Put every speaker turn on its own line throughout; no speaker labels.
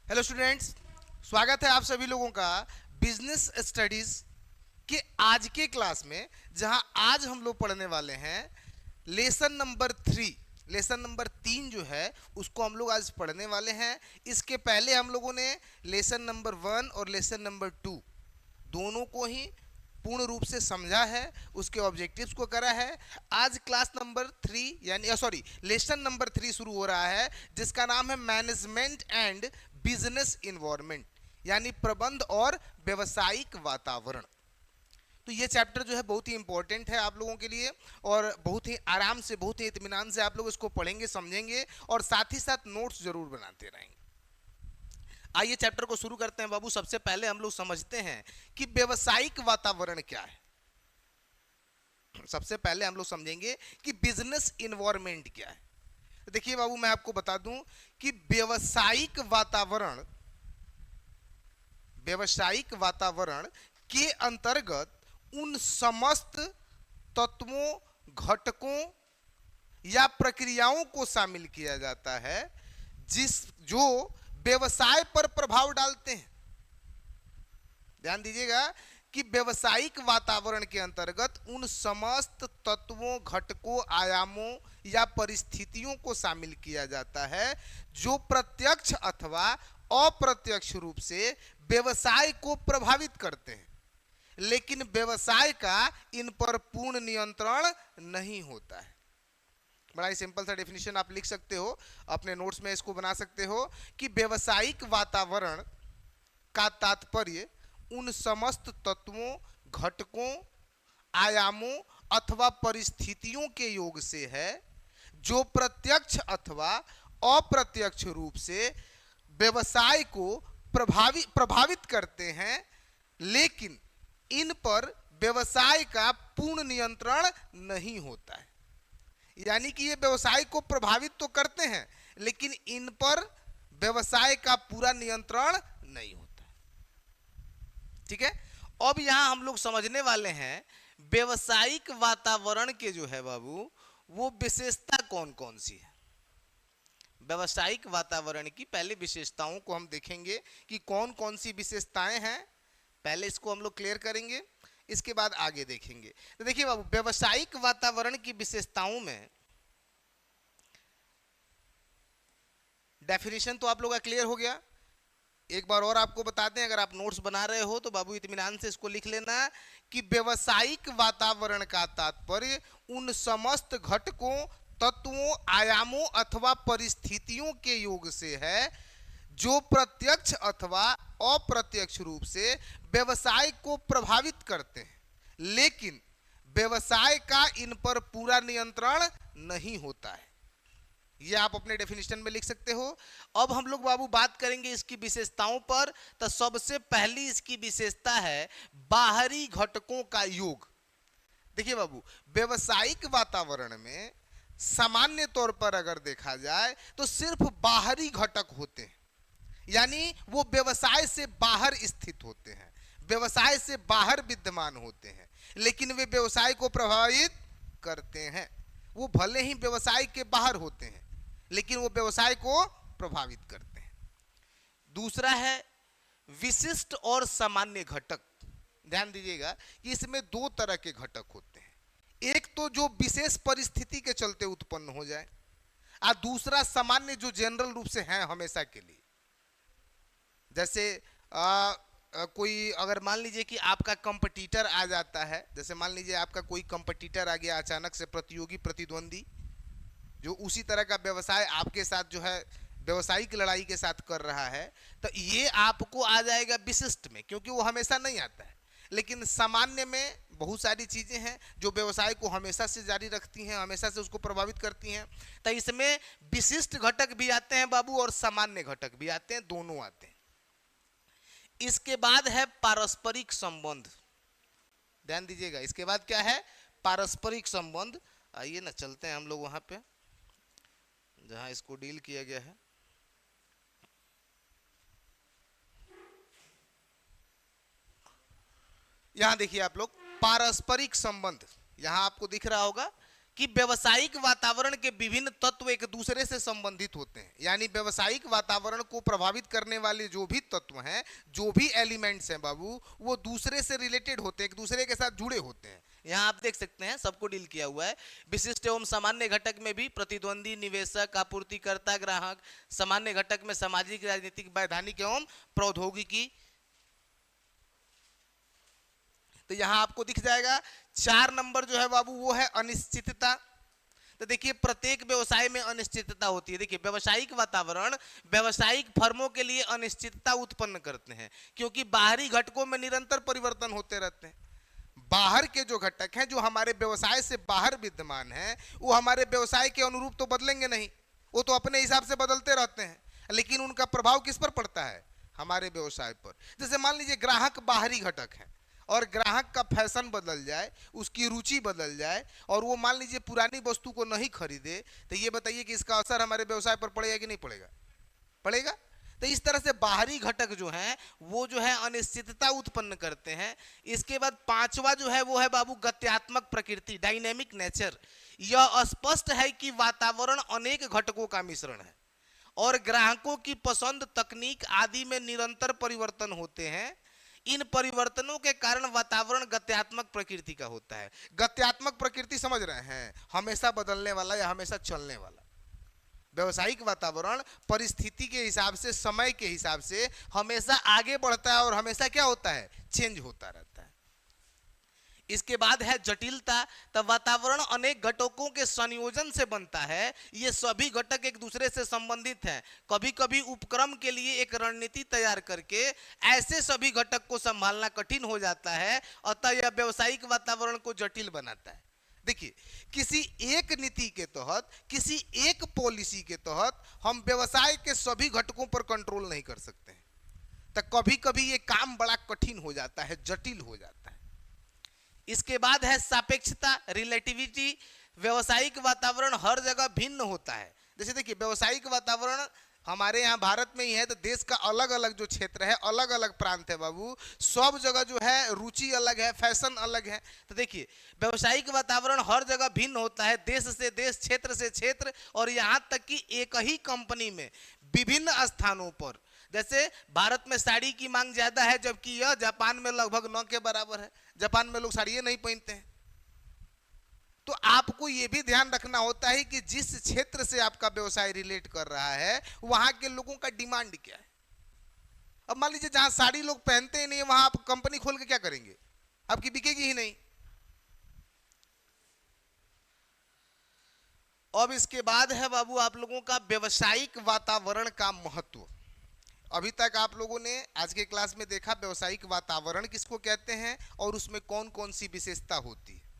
Hello students, स्वागत है आप सभी लोगों का बिजनेस स्टडीज के आज के क्लास में, जहां आज हम लोग पढ़ने वाले हैं लेसन नंबर 3। लेसन नंबर 3 जो है उसको हम लोग आज पढ़ने वाले हैं। इसके पहले हम लोगों ने लेसन नंबर 1 और लेसन नंबर 2 दोनों को ही पूर्ण रूप से समझा है, उसके ऑब्जेक्टिव्स को करा है। आज क्लास नंबर 3 यानी सॉरी लेसन नंबर 3 शुरू हो रहा है, जिसका नाम है मैनेजमेंट एंड बिजनेस इन्वायरमेंट, यानी प्रबंध और व्यवसायिक वातावरण। तो ये चैप्टर जो है बहुत ही इंपॉर्टेंट है आप लोगों के लिए, और बहुत ही आराम से, बहुत ही इत्मीनान से आप लोग इसको पढ़ेंगे, समझेंगे और साथ ही साथ नोट्स जरूर बनाते रहेंगे। आइए चैप्टर को शुरू करते हैं बाबू। सबसे पहले हम लोग समझते हैं कि व्यवसायिक वातावरण क्या है। सबसे पहले हम लोग समझेंगे कि बिजनेस इन्वायरमेंट क्या है। तो देखिए बाबू, मैं आपको बता दूं कि व्यवसायिक वातावरण के अंतर्गत उन समस्त तत्वों, घटकों या प्रक्रियाओं को शामिल किया जाता है जिस जो व्यवसाय पर प्रभाव डालते हैं। ध्यान दीजिएगा कि व्यवसायिक वातावरण के अंतर्गत उन समस्त तत्वों, घटकों, आयामों या परिस्थितियों को शामिल किया जाता है जो प्रत्यक्ष अथवा अप्रत्यक्ष रूप से व्यवसाय को प्रभावित करते हैं, लेकिन व्यवसाय का इन पर पूर्ण नियंत्रण नहीं होता है। बड़ा ही सिंपल सा डेफिनेशन आप लिख सकते हो, अपने नोट्स में इसको बना सकते हो कि व्यवसायिक वातावरण का तात्पर्य उन समस्त तत्वों, घटकों, आयामों अथवा परिस्थितियों के योग से है जो प्रत्यक्ष अथवा अप्रत्यक्ष रूप से व्यवसाय को प्रभावित करते हैं, लेकिन इन पर व्यवसाय का पूर्ण नियंत्रण नहीं होता है। यानी कि ये व्यवसाय को प्रभावित तो करते हैं, लेकिन इन पर व्यवसाय का पूरा नियंत्रण नहीं होता है। ठीक है। अब यहां हम लोग समझने वाले हैं व्यवसायिक वातावरण के जो है बाबू, वो विशेषता कौन कौन सी है। व्यवसायिक वातावरण की पहले विशेषताओं को हम देखेंगे कि कौन कौन सी विशेषताएं हैं। पहले इसको हम लोग क्लियर करेंगे, इसके बाद आगे देखेंगे। तो देखिए बाबू, व्यवसायिक वातावरण की विशेषताओं में डेफिनेशन तो आप लोग का क्लियर हो गया। एक बार और आपको बता दें, अगर आप नोट्स बना रहे हो तो बाबू इत्मीनान से इसको लिख लेना कि व्यवसायिक वातावरण का तात्पर्य उन समस्त घटकों, तत्वों, आयामों अथवा परिस्थितियों के योग से है जो प्रत्यक्ष अथवा अप्रत्यक्ष रूप से व्यवसाय को प्रभावित करते हैं, लेकिन व्यवसाय का इन पर पूरा नियंत्रण नहीं होता है। ये आप अपने डेफिनेशन में लिख सकते हो। अब हम लोग बाबू बात करेंगे इसकी विशेषताओं पर। तो सबसे पहली इसकी विशेषता है बाहरी घटकों का योग। देखिए बाबू, व्यवसायिक वातावरण में सामान्य तौर पर अगर देखा जाए तो सिर्फ बाहरी घटक होते हैं, यानी वो व्यवसाय से बाहर स्थित होते हैं, व्यवसाय से बाहर विद्यमान होते हैं, लेकिन वे व्यवसाय को प्रभावित करते हैं। वो भले ही व्यवसाय के बाहर होते हैं, लेकिन वो व्यवसाय को प्रभावित करते हैं। दूसरा है विशिष्ट और सामान्य घटक। ध्यान दीजिएगा कि इसमें दो तरह के घटक होते हैं। एक तो जो विशेष परिस्थिति के चलते उत्पन्न हो जाए, और दूसरा सामान्य जो जनरल रूप से है हमेशा के लिए। जैसे कोई अगर मान लीजिए कि आपका कंपटीटर आ जाता है, जैसे मान लीजिए आपका कोई कंपटीटर आ गया अचानक से, प्रतियोगी, प्रतिद्वंदी, जो उसी तरह का व्यवसाय आपके साथ जो है व्यवसायिक लड़ाई के साथ कर रहा है, तो ये आपको आ जाएगा विशिष्ट में, क्योंकि वो हमेशा नहीं आता है। लेकिन सामान्य में बहुत सारी चीजें हैं जो व्यवसाय को हमेशा से जारी रखती हैं, हमेशा से उसको प्रभावित करती हैं। तो इसमें विशिष्ट घटक भी आते हैं बाबू और सामान्य घटक भी आते हैं, दोनों आते हैं। इसके बाद है पारस्परिक संबंध। ध्यान दीजिएगा, इसके बाद क्या है? पारस्परिक संबंध। आइए ना चलते हैं हम लोग वहां पे जहां इसको डील किया गया है। यहां देखिए आप लोग, पारस्परिक संबंध। यहां आपको दिख रहा होगा कि व्यवसायिक वातावरण के विभिन्न तत्व एक दूसरे से संबंधित होते हैं, यानी व्यवसायिक वातावरण को प्रभावित करने वाले जो भी तत्व हैं, जो भी एलिमेंट्स हैं बाबू, वो दूसरे से रिलेटेड होते हैं, एक दूसरे के साथ जुड़े होते हैं। यहाँ आप देख सकते हैं सबको डील किया हुआ है। विशिष्ट एवं सामान्य घटक में भी प्रतिद्वंदी, निवेशक, आपूर्तिकर्ता, ग्राहक। सामान्य घटक में सामाजिक, राजनीतिक, वैधानिक एवं प्रौद्योगिकी। तो यहां आपको दिख जाएगा 4 नंबर जो है बाबू वो है अनिश्चितता। तो देखिए प्रत्येक व्यवसाय में अनिश्चितता होती है। देखिए व्यवसायिक वातावरण व्यवसायिक फर्मों के लिए अनिश्चितता उत्पन्न करते हैं, क्योंकि बाहरी घटकों में निरंतर परिवर्तन होते रहते हैं। बाहर के जो घटक हैं जो हमारे व्यवसाय से बाहर विद्यमान हैं, वो हमारे व्यवसाय के अनुरूप तो बदलेंगे नहीं, वो तो अपने हिसाब से बदलते रहते हैं, लेकिन उनका प्रभाव किस पर पड़ता है? हमारे व्यवसाय पर। जैसे मान लीजिए ग्राहक बाहरी घटक है और ग्राहक का फैशन बदल जाए, उसकी रुचि बदल जाए और वो मान लीजिए पुरानी वस्तु को नहीं खरीदे, तो ये बताइए कि इसका असर हमारे व्यवसाय पर पड़ेगा कि नहीं पड़ेगा? पड़ेगा। तो इस तरह से बाहरी घटक जो हैं वो जो है अनिश्चितता उत्पन्न करते हैं। इसके बाद 5वां जो है वो है बाबू गत्यात्मक प्रकृति, डायनेमिक नेचर। यह स्पष्ट है कि वातावरण अनेक घटकों का मिश्रण है और ग्राहकों की पसंद, तकनीक आदि में निरंतर परिवर्तन होते हैं। इन परिवर्तनों के कारण वातावरण गत्यात्मक प्रकृति का होता है। गत्यात्मक प्रकृति समझ रहे हैं? हमेशा बदलने वाला या हमेशा चलने वाला। व्यवसायिक वातावरण परिस्थिति के हिसाब से, समय के हिसाब से हमेशा आगे बढ़ता है और हमेशा क्या होता है? चेंज होता रहता है। इसके बाद है जटिलता। तब वातावरण अनेक घटकों के संयोजन से बनता है। ये सभी घटक एक दूसरे से संबंधित हैं। कभी कभी उपक्रम के लिए एक रणनीति तैयार करके ऐसे सभी घटक को संभालना कठिन हो जाता है, अतः यह व्यवसायिक वातावरण को जटिल बनाता है। देखिए किसी एक नीति के तहत, किसी एक पॉलिसी के तहत हम व्यवसाय के सभी घटकों पर कंट्रोल नहीं कर सकते हैं, तो कभी कभी ये काम बड़ा कठिन हो जाता है, जटिल हो जाता है। इसके बाद है सापेक्षता, रिलेटिविटी। व्यवसायिक वातावरण हर जगह भिन्न होता है। जैसे देखिए व्यवसायिक वातावरण हमारे यहाँ भारत में ही है, तो देश का अलग अलग जो क्षेत्र है, अलग अलग प्रांत है बाबू, सब जगह जो है रुचि अलग है, फैशन अलग है। तो देखिए व्यवसायिक वातावरण हर जगह भिन्न होता है, देश से देश, क्षेत्र से क्षेत्र, और यहाँ तक कि एक ही कंपनी में विभिन्न स्थानों पर। जैसे भारत में साड़ी की मांग ज्यादा है, जबकि यह जापान में लगभग 9 के बराबर है। जापान में लोग साड़ियाँ नहीं पहनते हैं। तो आपको यह भी ध्यान रखना होता है कि जिस क्षेत्र से आपका व्यवसाय रिलेट कर रहा है वहां के लोगों का डिमांड क्या है। अब मान लीजिए जहां साड़ी लोग पहनते ही नहीं, वहां आप कंपनी खोल के क्या करेंगे? आपकी बिकेगी ही नहीं। अब इसके बाद है बाबू आप लोगों का व्यवसायिक वातावरण का महत्व। अभी तक आप लोगों ने आज के क्लास में देखा व्यवसायिक वातावरण किसको कहते हैं और उसमें कौन कौन सी विशेषता होती है।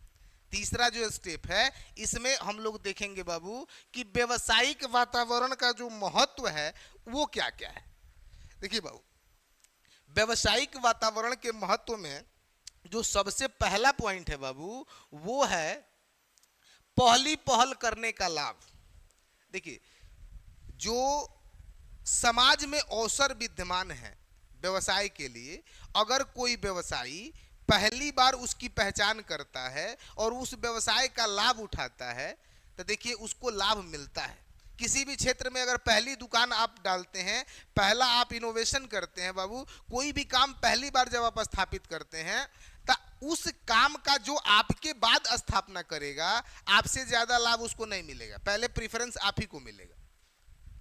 तीसरा जो स्टेप है इसमें हम लोग देखेंगे बाबू कि व्यवसायिक वातावरण का जो महत्व है वो क्या क्या है। देखिए बाबू व्यवसायिक वातावरण के महत्व में जो सबसे पहला पॉइंट है बाबू वो है पहली पहल करने का लाभ। देखिए जो समाज में अवसर विद्यमान है व्यवसाय के लिए, अगर कोई व्यवसायी पहली बार उसकी पहचान करता है और उस व्यवसाय का लाभ उठाता है तो देखिए उसको लाभ मिलता है। किसी भी क्षेत्र में अगर पहली दुकान आप डालते हैं, पहला आप इनोवेशन करते हैं बाबू, कोई भी काम पहली बार जब आप स्थापित करते हैं तो उस काम का जो आपके बाद स्थापना करेगा आपसे ज्यादा लाभ उसको नहीं मिलेगा, पहले प्रीफरेंस आप ही को मिलेगा,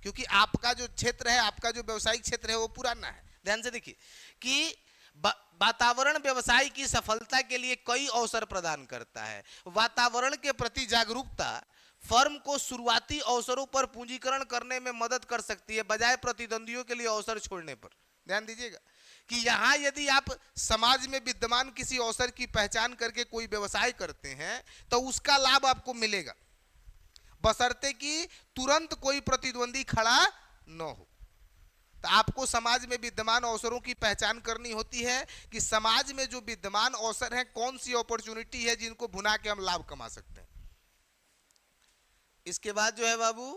क्योंकि आपका जो क्षेत्र है, आपका जो व्यवसायिक क्षेत्र है वो पुराना है। ध्यान से देखिए कि वातावरण व्यवसाय की सफलता के लिए कई अवसर प्रदान करता है। वातावरण के प्रति जागरूकता फर्म को शुरुआती अवसरों पर पूंजीकरण करने में मदद कर सकती है, बजाय प्रतिद्वंदियों के लिए अवसर छोड़ने पर। ध्यान दीजिएगा कि यहां यदि आप समाज में विद्यमान किसी अवसर की पहचान करके कोई व्यवसाय करते हैं तो उसका लाभ आपको मिलेगा, बशर्ते कि तुरंत कोई प्रतिद्वंदी खड़ा न हो। तो आपको समाज में विद्यमान अवसरों की पहचान करनी होती है कि समाज में जो विद्यमान अवसर हैं, कौन सी अपॉर्चुनिटी है जिनको भुना के हम लाभ कमा सकते हैं। इसके बाद जो है बाबू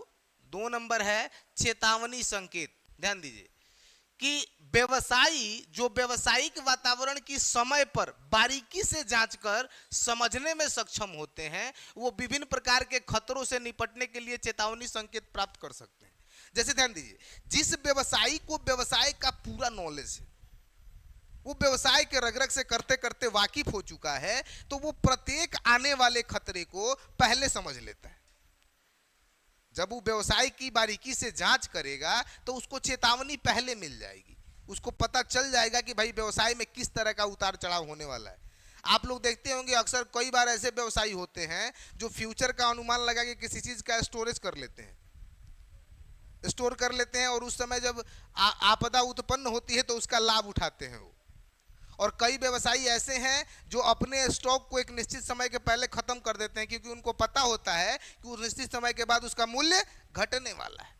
2 नंबर है चेतावनी संकेत। ध्यान दीजिए कि व्यवसायी जो व्यवसायिक वातावरण की समय पर बारीकी से जांच कर समझने में सक्षम होते हैं, वो विभिन्न प्रकार के खतरों से निपटने के लिए चेतावनी संकेत प्राप्त कर सकते हैं। जैसे ध्यान दीजिए, जिस व्यवसायी को व्यवसाय का पूरा नॉलेज है, वो व्यवसाय के रगरग से करते करते वाकिफ हो चुका है, तो वो प्रत्येक आने वाले खतरे को पहले समझ लेता है। जब वो व्यवसाय की बारीकी से जांच करेगा तो उसको चेतावनी पहले मिल जाएगी, उसको पता चल जाएगा कि भाई व्यवसाय में किस तरह का उतार चढ़ाव होने वाला है। आप लोग देखते होंगे अक्सर कई बार ऐसे व्यवसायी होते हैं जो फ्यूचर का अनुमान लगा के किसी चीज का स्टोरेज कर लेते हैं, स्टोर कर लेते हैं, और उस समय जब आपदा उत्पन्न होती है तो उसका लाभ उठाते हैं वो। और कई व्यवसायी ऐसे हैं जो अपने स्टॉक को एक निश्चित समय के पहले खत्म कर देते हैं, क्योंकि उनको पता होता है कि उस निश्चित समय के बाद उसका मूल्य घटने वाला है।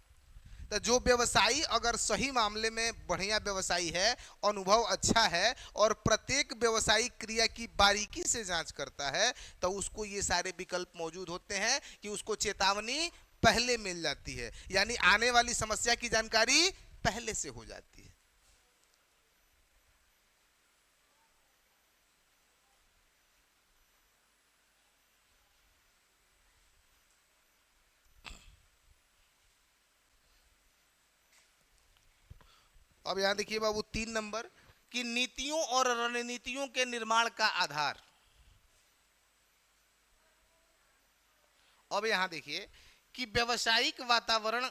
तो जो व्यवसायी अगर सही मामले में बढ़िया व्यवसायी है, अनुभव अच्छा है और प्रत्येक व्यवसायिक क्रिया की बारीकी से जांच करता है, तो उसको ये सारे विकल्प मौजूद होते हैं कि उसको चेतावनी पहले मिल जाती है, यानी आने वाली समस्या की जानकारी पहले से हो जाती है। अब यहां देखिए बाबू 3 नंबर कि नीतियों और रणनीतियों के निर्माण का आधार। अब यहां देखिए कि व्यवसायिक वातावरण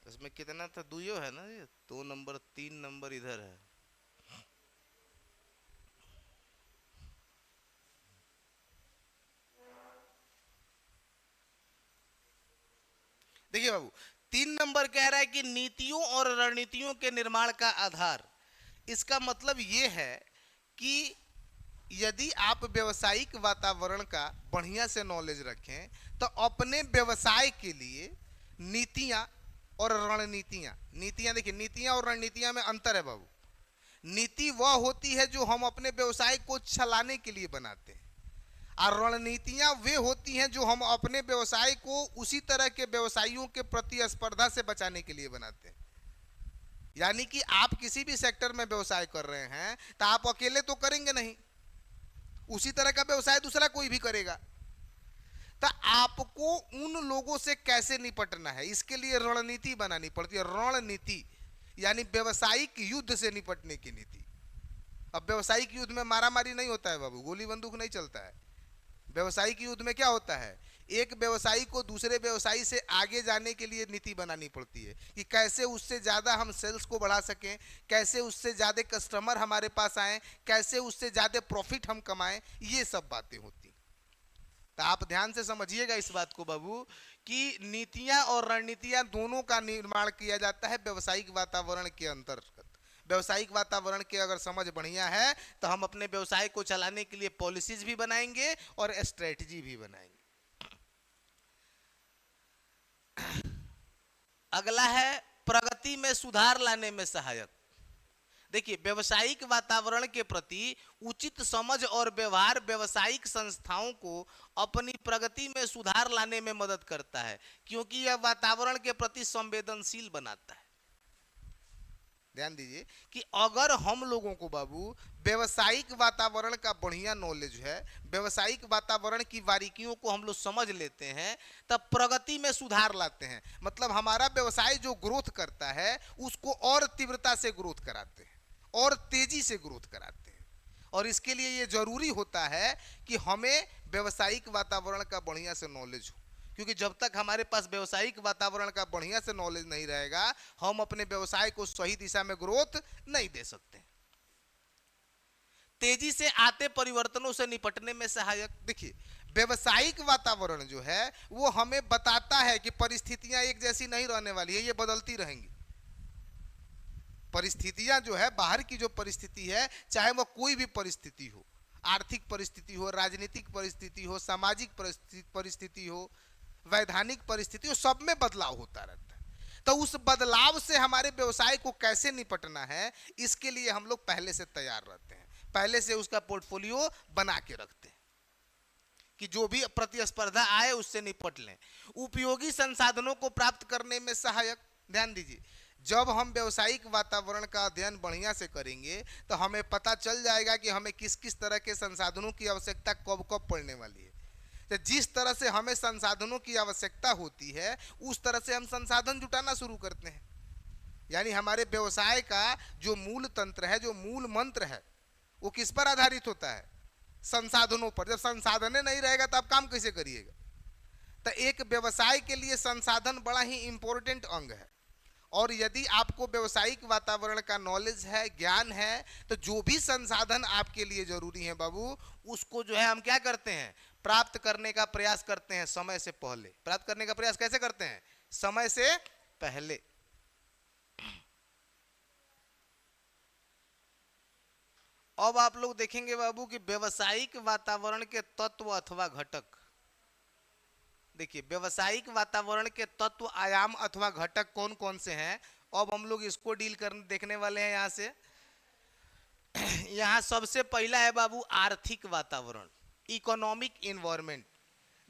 इसमें कितना था, दुइयो है ना, ये 2 नंबर 3 नंबर इधर है। देखिए बाबू, 3 नंबर कह रहा है कि नीतियों और रणनीतियों के निर्माण का आधार। इसका मतलब ये है कि यदि आप व्यवसायिक वातावरण का बढ़िया से नॉलेज रखें तो अपने व्यवसाय के लिए नीतियां और रणनीतियां, नीतियां देखिए, नीतियां और रणनीतियां में अंतर है बाबू। नीति वह होती है जो हम अपने व्यवसाय को चलाने के लिए बनाते हैं, और रणनीतियां वे होती हैं जो हम अपने व्यवसाय को उसी तरह के व्यवसायियों के प्रतिस्पर्धा से बचाने के लिए बनाते हैं। यानी कि आप किसी भी सेक्टर में व्यवसाय कर रहे हैं तो आप अकेले तो करेंगे नहीं, उसी तरह का व्यवसाय दूसरा कोई भी करेगा। तो आपको उन लोगों से कैसे निपटना है, इसके लिए रणनीति बनानी पड़ती है। रणनीति यानी व्यवसायिक युद्ध से निपटने की नीति। अब व्यवसायिक युद्ध में मारामारी नहीं होता है बाबू, गोली बंदूक नहीं चलता है। व्यवसायिक युद्ध में क्या होता है, एक व्यवसायी को दूसरे व्यवसायी से आगे जाने के लिए नीति बनानी पड़ती है कि कैसे उससे ज़्यादा हम सेल्स को बढ़ा सकें, कैसे उससे ज़्यादा कस्टमर हमारे पास आए, कैसे उससे ज़्यादा प्रॉफिट हम कमाएं, ये सब बातें होती। तो आप ध्यान से समझिएगा इस बात को बाबू कि नीतियां और रणनीतियां दोनों का निर्माण किया जाता है व्यवसायिक वातावरण के अंतर्गत। व्यवसायिक वातावरण की अगर समझ बढ़िया है तो हम अपने व्यवसाय को चलाने के लिए पॉलिसीज भी बनाएंगे और स्ट्रेटजी भी बनाएंगे। अगला है प्रगति में सुधार लाने में सहायक। देखिए, व्यवसायिक वातावरण के प्रति उचित समझ और व्यवहार व्यवसायिक संस्थाओं को अपनी प्रगति में सुधार लाने में मदद करता है, क्योंकि यह वातावरण के प्रति संवेदनशील बनाता है। ध्यान दीजिए कि अगर हम लोगों को बाबू व्यवसायिक वातावरण का बढ़िया नॉलेज है, व्यवसायिक वातावरण की बारीकियों को हम लोग समझ लेते हैं, तब प्रगति में सुधार लाते हैं। मतलब हमारा व्यवसाय जो ग्रोथ करता है उसको और तीव्रता से ग्रोथ कराते हैं और तेजी से ग्रोथ कराते हैं। और इसके लिए ये जरूरी होता है कि हमें व्यवसायिक वातावरण का बढ़िया से नॉलेज हो, क्योंकि जब तक हमारे पास व्यवसायिक वातावरण का बढ़िया से नॉलेज नहीं रहेगा हम अपने व्यवसाय को सही दिशा में ग्रोथ नहीं दे सकते। तेजी से आते परिवर्तनों से निपटने में सहायक। देखिए, व्यवसायिक वातावरण जो है वो हमें बताता है कि परिस्थितियां एक जैसी नहीं रहने वाली है, ये बदलती रहेंगी। परिस्थितियां जो है, बाहर की जो परिस्थिति है, चाहे वह कोई भी परिस्थिति हो, आर्थिक परिस्थिति हो, राजनीतिक परिस्थिति हो, सामाजिक परिस्थिति हो, वैधानिक परिस्थितियों सब में बदलाव होता रहता है। तो उस बदलाव से हमारे व्यवसाय को कैसे निपटना है, इसके लिए हम लोग पहले से तैयार रहते हैं, पहले से उसका पोर्टफोलियो बना के रखते हैं कि जो भी प्रतिस्पर्धा आए उससे निपट लें। उपयोगी संसाधनों को प्राप्त करने में सहायक, ध्यान दीजिए, जब हम व्यवसायिक वातावरण का अध्ययन बढ़िया से करेंगे तो हमें पता चल जाएगा कि हमें किस किस तरह के संसाधनों की आवश्यकता कब कब पड़ने वाली है। तो जिस तरह से हमें संसाधनों की आवश्यकता होती है उस तरह से हम संसाधन जुटाना शुरू करते हैं। यानी हमारे व्यवसाय का जो मूल तंत्र है, जो मूल मंत्र है, वो किस पर आधारित होता है? संसाधनों पर। जब संसाधन नहीं रहेगा तो आप काम कैसे करिएगा? तो एक व्यवसाय के लिए संसाधन बड़ा ही इंपॉर्टेंट अंग है। और यदि आपको व्यवसायिक वातावरण का नॉलेज है, ज्ञान है, तो जो भी संसाधन आपके लिए जरूरी है बाबू, उसको जो है हम क्या करते हैं, प्राप्त करने का प्रयास करते हैं समय से पहले। प्राप्त करने का प्रयास कैसे करते हैं? समय से पहले। अब आप लोग देखेंगे बाबू कि व्यवसायिक वातावरण के तत्व अथवा घटक, देखिए व्यवसायिक वातावरण के तत्व, आयाम अथवा घटक कौन कौन से हैं, अब हम लोग इसको डील करने देखने वाले हैं। यहां से यहां सबसे पहला है बाबू आर्थिक वातावरण, इकोनॉमिक इन्वायरमेंट।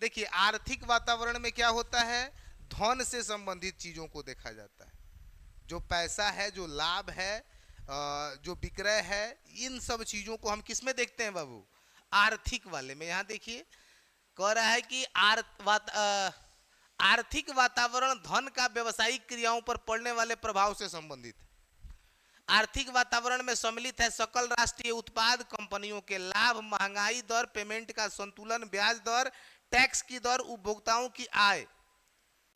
देखिए आर्थिक वातावरण में क्या होता है, धन से संबंधित चीजों को देखा जाता है। जो पैसा है, जो लाभ है, जो विक्रय है, इन सब चीजों को हम किस में देखते हैं बाबू? आर्थिक वाले में। यहां देखिए कह रहा है कि आर्थिक वातावरण धन का व्यवसायिक क्रियाओं पर पड़ने वाले प्रभाव से संबंधित है। आर्थिक वातावरण में सम्मिलित है सकल राष्ट्रीय उत्पाद, कंपनियों के लाभ, महंगाई दर, पेमेंट का संतुलन, ब्याज दर, टैक्स की दर, उपभोक्ताओं की आय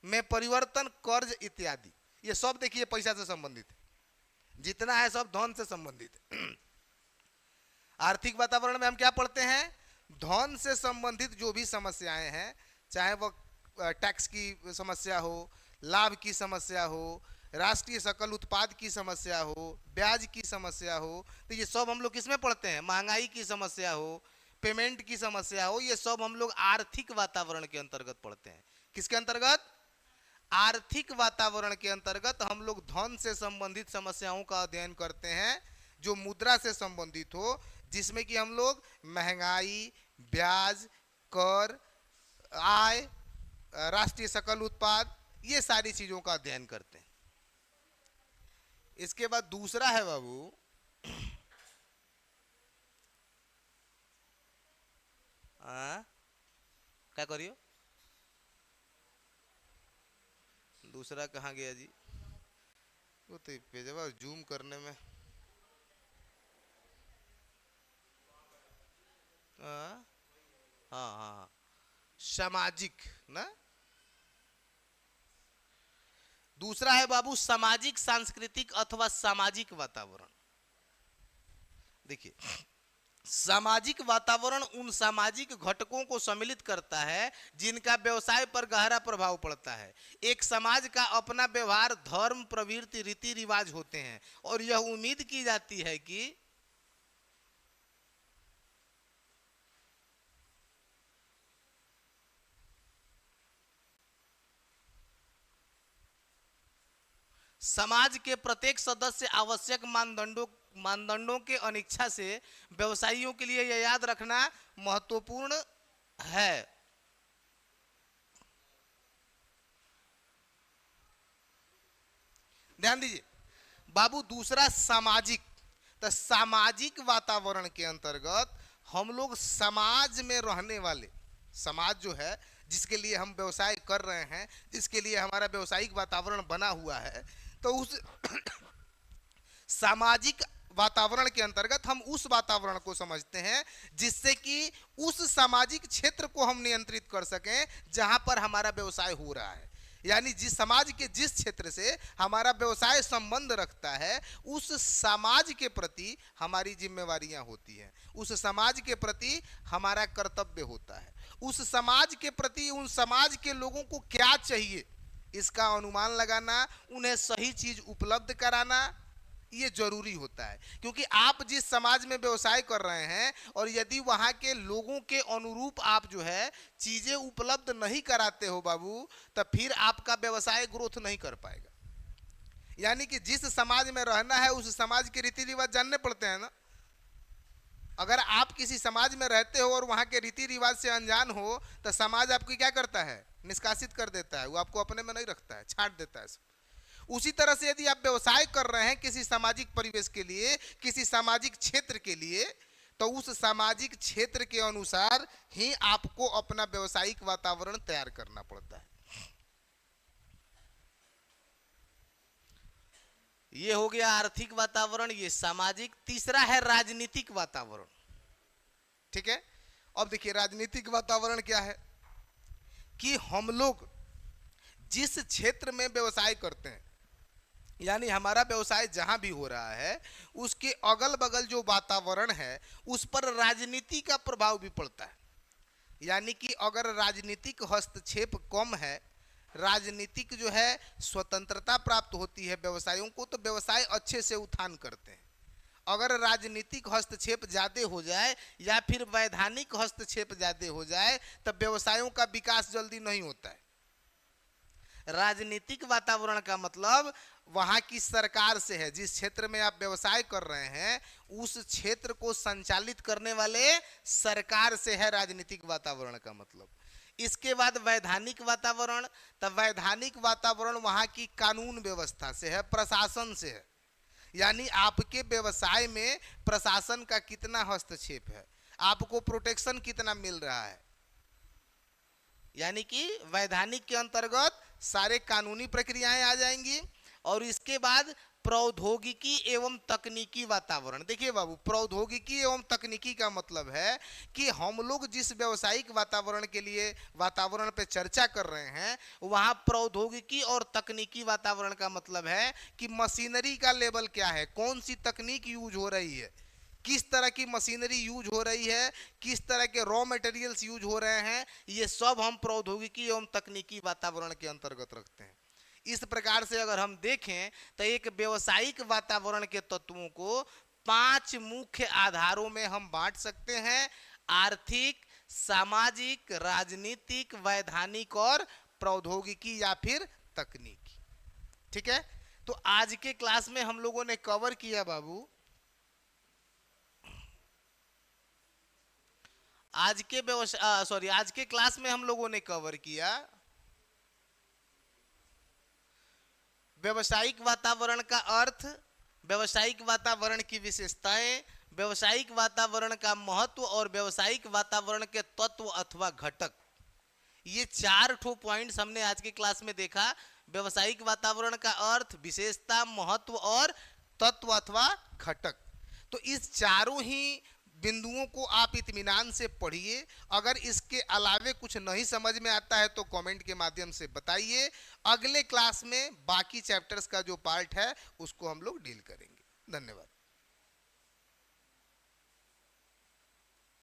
में परिवर्तन, कर्ज इत्यादि। ये सब देखिए पैसा से संबंधित है, जितना है सब धन से संबंधित है। आर्थिक वातावरण में हम क्या पढ़ते हैं? धन से संबंधित जो भी समस्याएं हैं, चाहे वह टैक्स की समस्या हो, लाभ की समस्या हो, राष्ट्रीय सकल उत्पाद की समस्या हो, ब्याज की समस्या हो, तो ये सब हम लोग किसमें पढ़ते हैं? महंगाई की समस्या हो, पेमेंट की समस्या हो, ये सब हम लोग आर्थिक वातावरण के अंतर्गत पढ़ते हैं। किसके अंतर्गत? आर्थिक वातावरण के अंतर्गत हम लोग धन से संबंधित समस्याओं का अध्ययन करते हैं, जो मुद्रा से संबंधित हो, जिसमें कि हम लोग महंगाई, ब्याज, कर, आय, राष्ट्रीय सकल उत्पाद, ये सारी चीजों का अध्ययन करते हैं। इसके बाद दूसरा है बाबू क्या करियो, दूसरा कहाँ गया जी? वो तो पेजवा जूम करने में हाँ हाँ हाँ, सामाजिक ना। दूसरा है बाबू सामाजिक, सांस्कृतिक अथवा सामाजिक वातावरण। देखिए सामाजिक वातावरण उन सामाजिक घटकों को सम्मिलित करता है जिनका व्यवसाय पर गहरा प्रभाव पड़ता है। एक समाज का अपना व्यवहार, धर्म, प्रवृत्ति, रीति रिवाज होते हैं और यह उम्मीद की जाती है कि समाज के प्रत्येक सदस्य आवश्यक मानदंडों के अनिच्छा से व्यवसायियों के लिए यह याद रखना महत्वपूर्ण है। ध्यान दीजिए बाबू, दूसरा सामाजिक। तो सामाजिक वातावरण के अंतर्गत हम लोग समाज में रहने वाले, समाज जो है जिसके लिए हम व्यवसाय कर रहे हैं, जिसके लिए हमारा व्यवसायिक वातावरण बना हुआ है, तो उस सामाजिक वातावरण के अंतर्गत हम उस वातावरण को समझते हैं जिससे कि उस सामाजिक क्षेत्र को हम नियंत्रित कर सकें जहां पर हमारा व्यवसाय हो रहा है। यानी जिस समाज के जिस क्षेत्र से हमारा व्यवसाय संबंध रखता है, उस समाज के प्रति हमारी जिम्मेवारियां होती हैं, उस समाज के प्रति हमारा कर्तव्य होता है, उस समाज के प्रति उन समाज के लोगों को क्या चाहिए इसका अनुमान लगाना, उन्हें सही चीज उपलब्ध कराना, ये जरूरी होता है, क्योंकि आप जिस समाज में व्यवसाय कर रहे हैं और यदि वहां के लोगों के अनुरूप आप जो है चीजें उपलब्ध नहीं कराते हो बाबू, तब फिर आपका व्यवसाय ग्रोथ नहीं कर पाएगा। यानी कि जिस समाज में रहना है उस समाज के रीति रिवाज जानने पड़ते हैं ना। अगर आप किसी समाज में रहते हो और वहां के रीति रिवाज से अनजान हो तो समाज आपकी क्या करता है, निष्कासित कर देता है, वो आपको अपने में नहीं रखता है, छांट देता है सब। उसी तरह से यदि आप व्यवसाय कर रहे हैं किसी सामाजिक परिवेश के लिए, किसी सामाजिक क्षेत्र के लिए, तो उस सामाजिक क्षेत्र के अनुसार ही आपको अपना व्यवसायिक वातावरण तैयार करना पड़ता है। ये हो गया आर्थिक वातावरण, ये सामाजिक। तीसरा है राजनीतिक वातावरण। ठीक है, अब देखिए राजनीतिक वातावरण क्या है कि हम लोग जिस क्षेत्र में व्यवसाय करते हैं, यानी हमारा व्यवसाय जहां भी हो रहा है उसके अगल बगल जो वातावरण है उस पर राजनीति का प्रभाव भी पड़ता है। यानी कि अगर राजनीतिक हस्तक्षेप कम है, राजनीतिक जो है स्वतंत्रता प्राप्त होती है व्यवसायों को, तो व्यवसाय अच्छे से उत्थान करते हैं। अगर राजनीतिक हस्तक्षेप ज़्यादा हो जाए या फिर वैधानिक हस्तक्षेप ज़्यादा हो जाए तब व्यवसायों का विकास जल्दी नहीं होता है। राजनीतिक वातावरण का मतलब वहां की सरकार से है, जिस क्षेत्र में आप व्यवसाय कर रहे हैं उस क्षेत्र को संचालित करने वाले सरकार से है राजनीतिक वातावरण का मतलब। इसके बाद वैधानिक वातावरण, तब वैधानिक वातावरण वहां की कानून व्यवस्था से है, प्रशासन से है। यानी आपके व्यवसाय में प्रशासन का कितना हस्तक्षेप है, आपको प्रोटेक्शन कितना मिल रहा है। यानी कि वैधानिक के अंतर्गत सारे कानूनी प्रक्रियाएं आ जाएंगी। और इसके बाद प्रौद्योगिकी एवं तकनीकी वातावरण। देखिए बाबू, प्रौद्योगिकी एवं तकनीकी का मतलब है कि हम लोग जिस व्यावसायिक वातावरण के लिए वातावरण पे चर्चा कर रहे हैं वहां प्रौद्योगिकी और तकनीकी वातावरण का मतलब है कि मशीनरी का लेवल क्या है, कौन सी तकनीक यूज हो रही है, किस तरह की मशीनरी यूज हो रही है, किस तरह के रॉ मटेरियल्स यूज हो रहे हैं, ये सब हम प्रौद्योगिकी एवं तकनीकी वातावरण के अंतर्गत रखते हैं। इस प्रकार से अगर हम देखें तो एक व्यावसायिक वातावरण के तत्वों को 5 मुख्य आधारों में हम बांट सकते हैं: आर्थिक, सामाजिक, राजनीतिक, वैधानिक और प्रौद्योगिकी या फिर तकनीकी। ठीक है, तो आज के क्लास में हम लोगों ने कवर किया बाबू, आज के क्लास में हम लोगों ने कवर किया व्यवसायिक वातावरण का अर्थ, व्यवसायिक वातावरण की विशेषताएं, व्यवसायिक वातावरण का महत्व और व्यवसायिक वातावरण के तत्व अथवा घटक। ये 4 पॉइंट्स हमने आज की क्लास में देखा। व्यवसायिक वातावरण का अर्थ, विशेषता, महत्व और तत्व अथवा घटक। तो इस चारों ही बिंदुओं को आप इत्मीनान से पढ़िए। अगर इसके अलावे कुछ नहीं समझ में आता है तो कमेंट के माध्यम से बताइए। अगले क्लास में बाकी चैप्टर्स का जो पार्ट है उसको हम लोग डील करेंगे। धन्यवाद।